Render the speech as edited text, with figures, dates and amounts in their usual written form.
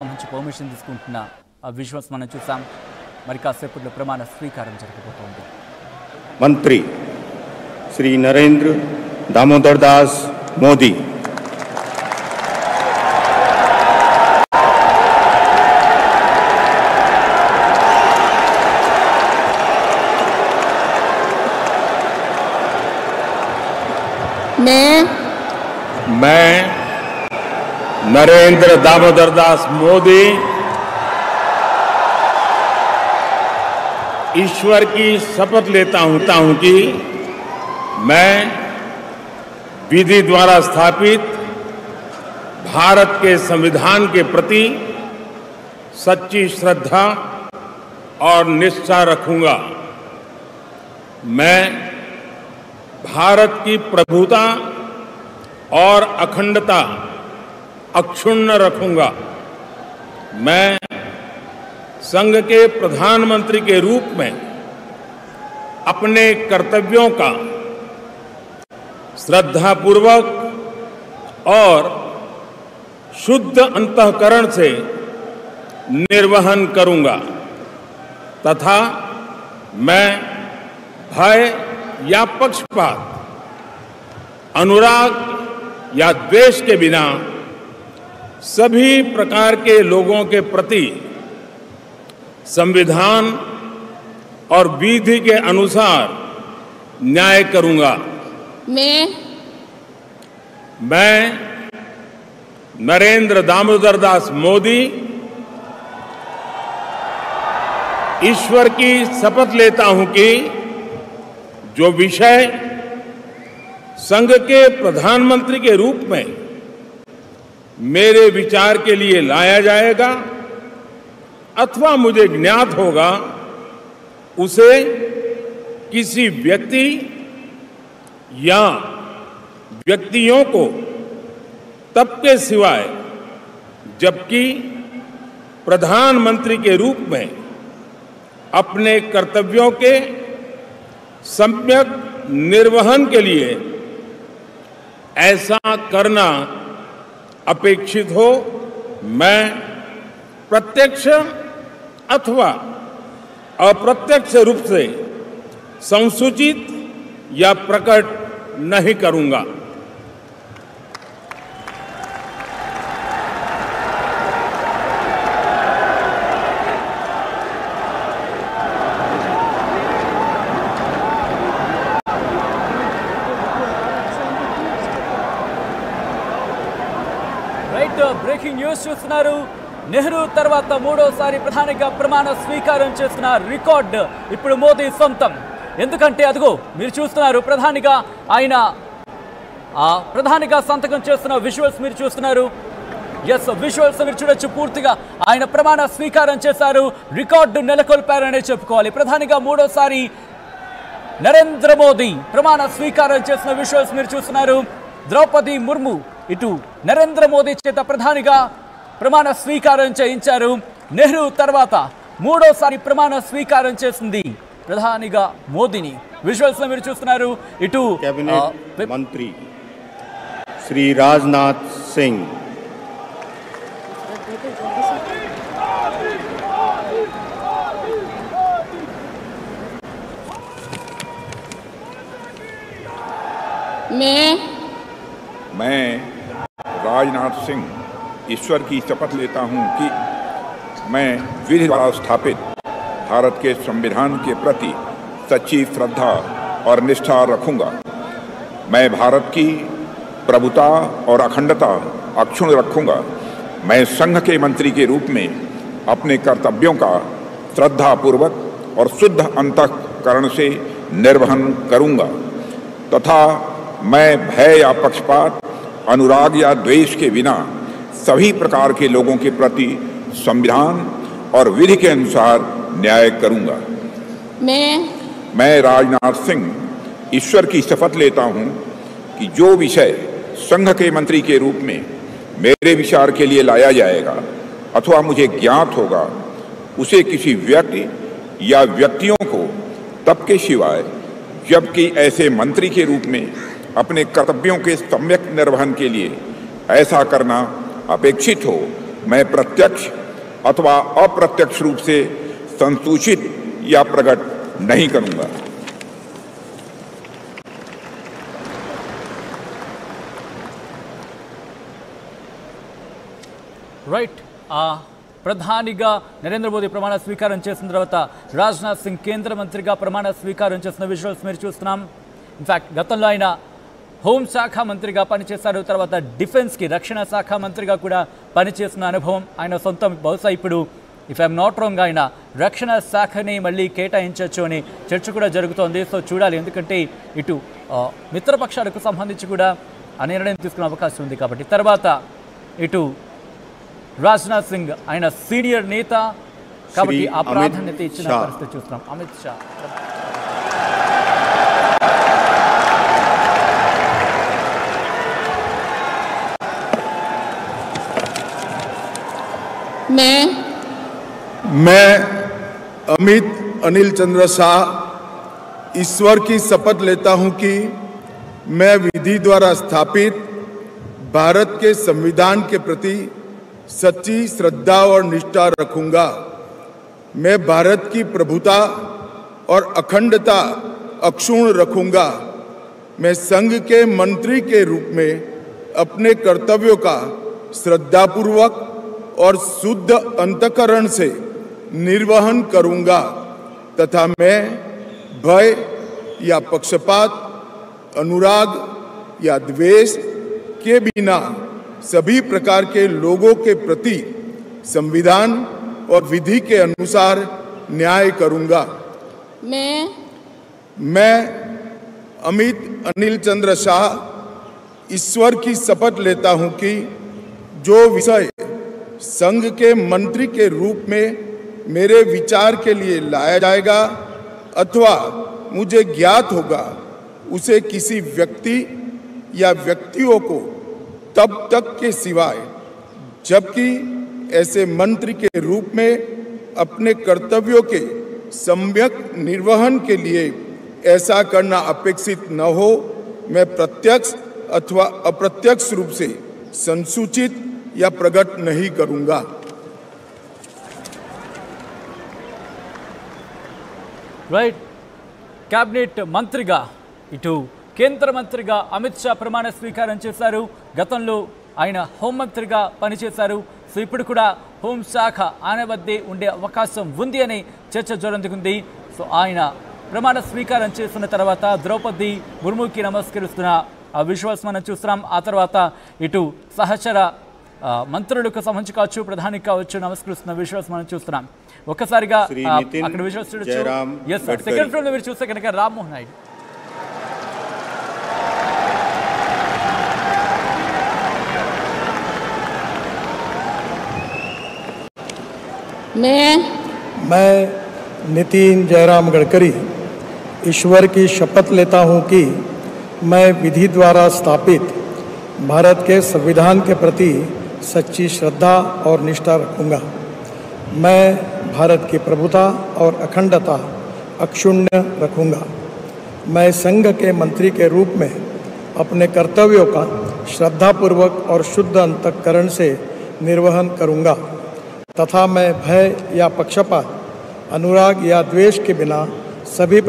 మంచి పర్మిషన్ తీసుకుంటున్న విజువల్స్ మనం చూసాం. మరి కాసేపట్లో ప్రమాణ స్వీకారం జరగబోతోంది. मंत्री श्री नरेंद्र दामोदर दास मोदी मैं नरेंद्र दामोदर दास मोदी ईश्वर की शपथ लेता हूं कि मैं विधि द्वारा स्थापित भारत के संविधान के प्रति सच्ची श्रद्धा और निष्ठा रखूंगा। मैं भारत की प्रभुता और अखंडता अक्षुण्ण रखूंगा। मैं संघ के प्रधानमंत्री के रूप में अपने कर्तव्यों का श्रद्धापूर्वक और शुद्ध अंतःकरण से निर्वहन करूंगा तथा मैं भय या पक्षपात, अनुराग या द्वेष के बिना सभी प्रकार के लोगों के प्रति संविधान और विधि के अनुसार न्याय करूंगा। मैं नरेंद्र दामोदर दास मोदी ईश्वर की शपथ लेता हूं कि जो विषय संघ के प्रधानमंत्री के रूप में मेरे विचार के लिए लाया जाएगा अथवा मुझे ज्ञात होगा उसे किसी व्यक्ति या व्यक्तियों को तब के सिवाय जबकि प्रधानमंत्री के रूप में अपने कर्तव्यों के सम्यक निर्वहन के लिए ऐसा करना अपेक्षित हो, मैं प्रत्यक्ष अथवा अप्रत्यक्ष रूप से संसूचित या प्रकट नहीं करूंगा। బ్రేకింగ్ న్యూస్ చూస్తున్నారు. నెహ్రూ తర్వాత మూడోసారి ప్రధానిగా ప్రమాణ స్వీకారం చేసిన రికార్డ్ ఇప్పుడు మోదీ సొంతం. ఎందుకంటే అదిగో మీరు చూస్తున్నారు, ప్రధానిగా సంతకం చేస్తున్న విజువల్స్ మీరు చూస్తున్నారు. ఎస్, విజువల్స్ మీరు చూడొచ్చు. పూర్తిగా ఆయన ప్రమాణ స్వీకారం చేశారు, రికార్డు నెలకొల్పారనే చెప్పుకోవాలి. ప్రధానిగా మూడోసారి నరేంద్ర మోదీ ప్రమాణ స్వీకారం చేసిన విజువల్స్ మీరు చూస్తున్నారు. ద్రౌపది ముర్ము ఇటు నరేంద్ర మోదీ చేత ప్రధానిగా ప్రమాణ స్వీకారం చేయించారు. నెహ్రూ తర్వాత మూడోసారి ప్రమాణ స్వీకారం చేసింది ప్రధానిగా మోదీని. విజువల్స్ లో మీరు చూస్తున్నారు. ఇటు कैबिनेट मंत्री श्री राजनाथ सिंह, मैं राजनाथ सिंह ईश्वर की शपथ लेता हूं कि मैं विधि द्वारा स्थापित भारत के संविधान के प्रति सच्ची श्रद्धा और निष्ठा रखूंगा। मैं भारत की प्रभुता और अखंडता अक्षुण्ण रखूंगा। मैं संघ के मंत्री के रूप में अपने कर्तव्यों का श्रद्धापूर्वक और शुद्ध अंतःकरण से निर्वहन करूंगा तथा मैं भय या पक्षपात, अनुराग या द्वेष के बिना सभी प्रकार के लोगों के प्रति संविधान और विधि के अनुसार न्याय करूंगा। मैं राजनाथ सिंह ईश्वर की शपथ लेता हूं कि जो विषय संघ के मंत्री के रूप में मेरे विचार के लिए लाया जाएगा अथवा मुझे ज्ञात होगा उसे किसी व्यक्ति या व्यक्तियों को तब के सिवाय जबकि ऐसे मंत्री के रूप में अपने कर्तव्यों के सम्यक निर्वहन के लिए ऐसा करना अपेक्षित हो, मैं प्रत्यक्ष अथवा अप्रत्यक्ष रूप से संसूचित या प्रकट नहीं करूंगा। రైట్ ప్రధానిగా నరేంద్ర మోదీ ప్రమాణ స్వీకారం చేసిన తర్వాత రాజ్నాథ్ సింగ్ కేంద్ర మంత్రిగా ప్రమాణ స్వీకారం చేసిన విజువల్స్ మీరు చూస్తున్నాం. ఇన్ఫ్యాక్ట్ గతంలో ఆయన హోంశాఖ మంత్రిగా పనిచేశారు. తర్వాత డిఫెన్స్కి రక్షణ శాఖ మంత్రిగా కూడా పనిచేసిన అనుభవం ఆయన సొంతం. బహుశా ఇప్పుడు ఇఫ్ ఐఎమ్ నాట్ రాంగ్ ఆయన రక్షణ శాఖని మళ్ళీ కేటాయించవచ్చు అని చర్చ కూడా జరుగుతోంది. సో చూడాలి, ఎందుకంటే ఇటు మిత్రపక్షాలకు సంబంధించి కూడా ఆ నిర్ణయం తీసుకునే అవకాశం ఉంది కాబట్టి. తర్వాత ఇటు రాజ్నాథ్ సింగ్ ఆయన సీనియర్ నేత కాబట్టి ఆ ప్రాధాన్యత ఇచ్చిన పరిస్థితి చూస్తున్నాం. అమిత్ షా मैं अमित अनिल चंद्र शाह ईश्वर की शपथ लेता हूं कि मैं विधि द्वारा स्थापित भारत के संविधान के प्रति सच्ची श्रद्धा और निष्ठा रखूंगा। मैं भारत की प्रभुता और अखंडता अक्षुण्ण रखूंगा। मैं संघ के मंत्री के रूप में अपने कर्तव्यों का श्रद्धापूर्वक और शुद्ध अंतःकरण से निर्वहन करूंगा तथा मैं भय या पक्षपात, अनुराग या द्वेष के बिना सभी प्रकार के लोगों के प्रति संविधान और विधि के अनुसार न्याय करूंगा। मैं अमित अनिल चंद्र शाह ईश्वर की शपथ लेता हूं कि जो विषय संघ के मंत्री के रूप में मेरे विचार के लिए लाया जाएगा अथवा मुझे ज्ञात होगा उसे किसी व्यक्ति या व्यक्तियों को तब तक के सिवाय जबकि ऐसे मंत्री के रूप में अपने कर्तव्यों के सम्यक निर्वहन के लिए ऐसा करना अपेक्षित न हो, मैं प्रत्यक्ष अथवा अप्रत्यक्ष रूप से संसूचित या प्रकट नहीं करूंगा। రైట్ క్యాబినెట్ మంత్రిగా ఇటు కేంద్ర మంత్రిగా అమిత్ షా ప్రమాణ స్వీకారం చేశారు. గతంలో ఆయన హోంమంత్రిగా పనిచేశారు. సో ఇప్పుడు కూడా హోంశాఖ ఆయన వద్దే ఉండే అవకాశం ఉంది అని చర్చ జరుగుతుంది. సో ఆయన ప్రమాణ స్వీకారం చేసిన తర్వాత ద్రౌపది ముర్ముకి నమస్కరిస్తున్న ఆ విజువల్స్ మనం చూస్తున్నాం. ఆ తర్వాత ఇటు సహచర మంత్రులకు సంబంధించి కావచ్చు, ప్రధానికి కావచ్చు నమస్కరిస్తున్న విజువల్స్ మనం చూస్తున్నాం. ఒక్కసారిగా అక్కడ విజువల్స్ చూడొచ్చు. ఎస్ సార్, సెకండ్ ఫ్లోర్ లో మీరు చూస్తే కనుక రామ్మోహన్ నాయుడు मैं नितिन जयराम गडकरी ईश्वर की शपथ लेता हूं कि मैं विधि द्वारा स्थापित भारत के संविधान के प्रति सच्ची श्रद्धा और निष्ठा रखूंगा। मैं भारत की प्रभुता और अखंडता अक्षुण्ण रखूंगा। मैं संघ के मंत्री के रूप में अपने कर्तव्यों का श्रद्धापूर्वक और शुद्ध अंतःकरण से निर्वहन करूंगा तथा मैं भय या पक्षपात, अनुराग या द्वेष के बिना सभी